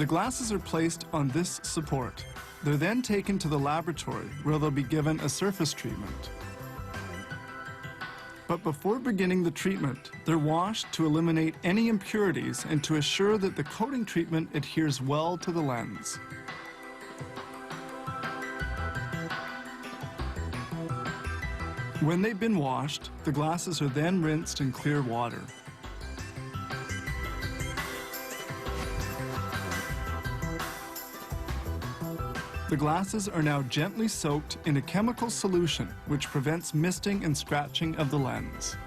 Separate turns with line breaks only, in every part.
The glasses are placed on this support. They're then taken to the laboratory where they'll be given a surface treatment. But before beginning the treatment, they're washed to eliminate any impurities and to assure that the coating treatment adheres well to the lens. When they've been washed, the glasses are then rinsed in clear water. The glasses are now gently soaked in a chemical solution which prevents misting and scratching of the lens.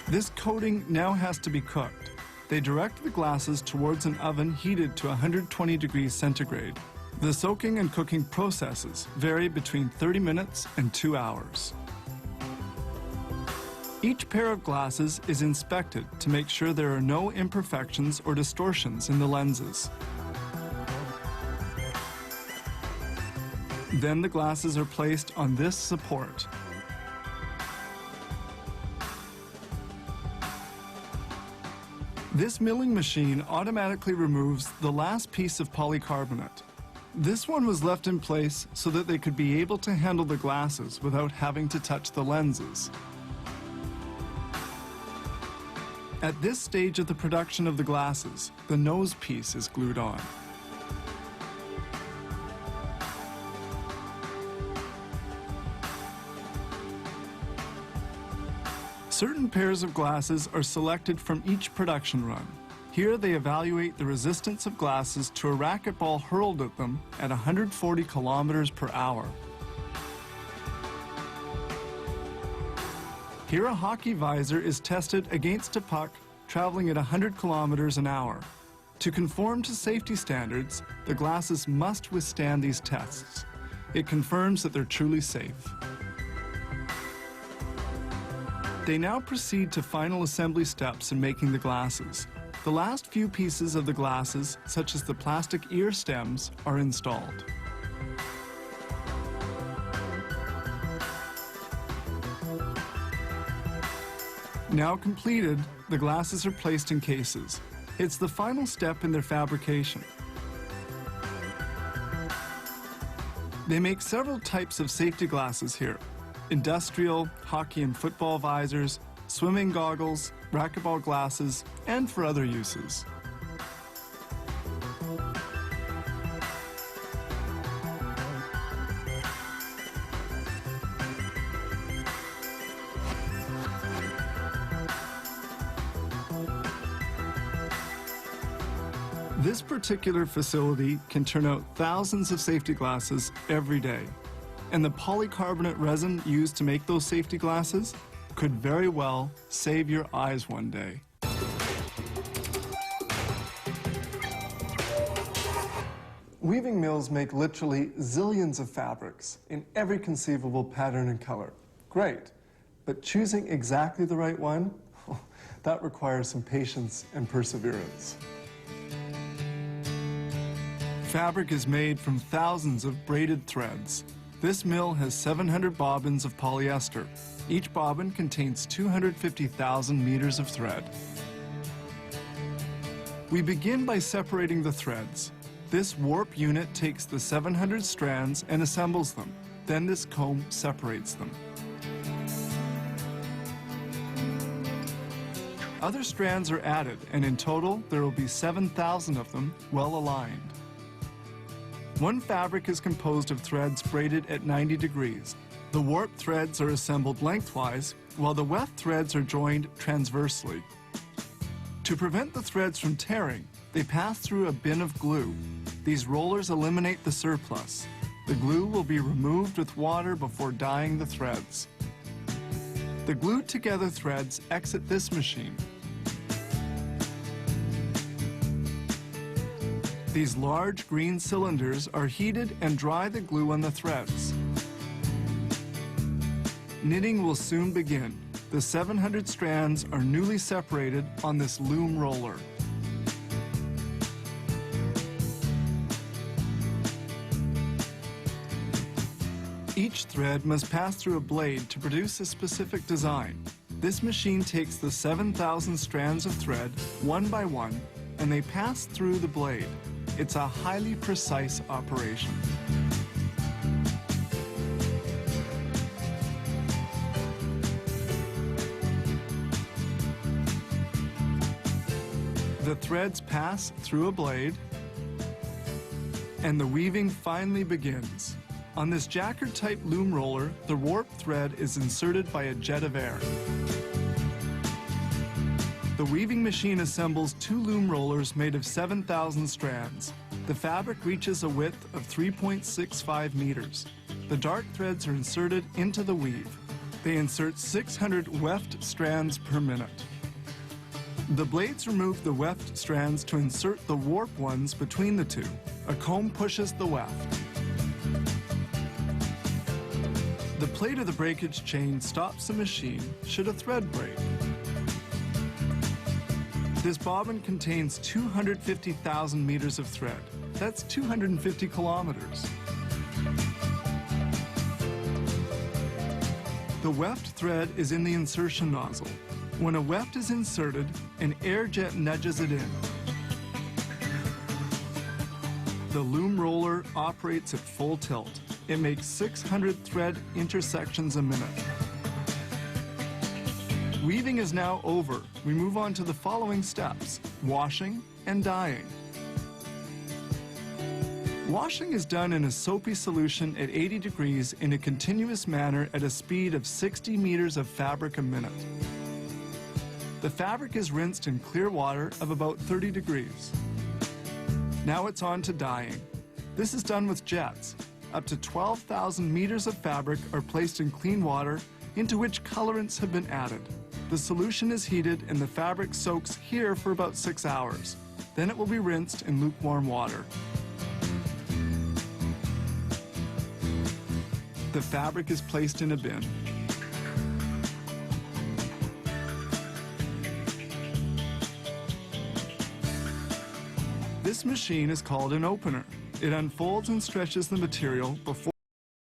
This coating now has to be cooked. They direct the glasses towards an oven heated to 120 degrees centigrade. The soaking and cooking processes vary between 30 minutes and 2 hours. Each pair of glasses is inspected to make sure there are no imperfections or distortions in the lenses. Then the glasses are placed on this support. This milling machine automatically removes the last piece of polycarbonate. This one was left in place so that they could be able to handle the glasses without having to touch the lenses. At this stage of the production of the glasses, the nose piece is glued on. Certain pairs of glasses are selected from each production run. Here they evaluate the resistance of glasses to a racquetball hurled at them at 140 kilometers per hour. Here a hockey visor is tested against a puck traveling at 100 kilometers an hour. To conform to safety standards, the glasses must withstand these tests. It confirms that they're truly safe. They now proceed to final assembly steps in making the glasses. The last few pieces of the glasses, such as the plastic ear stems, are installed. Now completed, the glasses are placed in cases. It's the final step in their fabrication. They make several types of safety glasses here: industrial, hockey and football visors, swimming goggles, racquetball glasses, and for other uses. This particular facility can turn out thousands of safety glasses every day. And the polycarbonate resin used to make those safety glasses could very well save your eyes one day. Weaving mills make literally zillions of fabrics in every conceivable pattern and color. Great, but choosing exactly the right one, that requires some patience and perseverance. Fabric is made from thousands of braided threads. This mill has 700 bobbins of polyester. Each bobbin contains 250,000 meters of thread. We begin by separating the threads. This warp unit takes the 700 strands and assembles them. Then this comb separates them. Other strands are added, and in total, there will be 7,000 of them well aligned. One fabric is composed of threads braided at 90 degrees. The warp threads are assembled lengthwise, while the weft threads are joined transversely. To prevent the threads from tearing, they pass through a bin of glue. These rollers eliminate the surplus. The glue will be removed with water before dyeing the threads. The glued together threads exit this machine. These large green cylinders are heated and dry the glue on the threads. Knitting will soon begin. The 700 strands are newly separated on this loom roller. Each thread must pass through a blade to produce a specific design. This machine takes the 7,000 strands of thread one by one, and they pass through the blade. It's a highly precise operation. The threads pass through a blade, and the weaving finally begins. On this Jacquard-type loom roller, the warp thread is inserted by a jet of air. The weaving machine assembles 2 loom rollers made of 7,000 strands. The fabric reaches a width of 3.65 meters. The dart threads are inserted into the weave. They insert 600 weft strands per minute. The blades remove the weft strands to insert the warp ones between the two. A comb pushes the weft. The plate of the breakage chain stops the machine should a thread break. This bobbin contains 250,000 meters of thread. That's 250 kilometers. The weft thread is in the insertion nozzle. When a weft is inserted, an air jet nudges it in. The loom roller operates at full tilt. It makes 600 thread intersections a minute. Weaving is now over. We move on to the following steps: washing and dyeing. Washing is done in a soapy solution at 80 degrees in a continuous manner at a speed of 60 meters of fabric a minute. The fabric is rinsed in clear water of about 30 degrees. Now it's on to dyeing. This is done with jets. Up to 12,000 meters of fabric are placed in clean water into which colorants have been added. The solution is heated and the fabric soaks here for about 6 hours. Then it will be rinsed in lukewarm water. The fabric is placed in a bin. This machine is called an opener. It unfolds and stretches the material before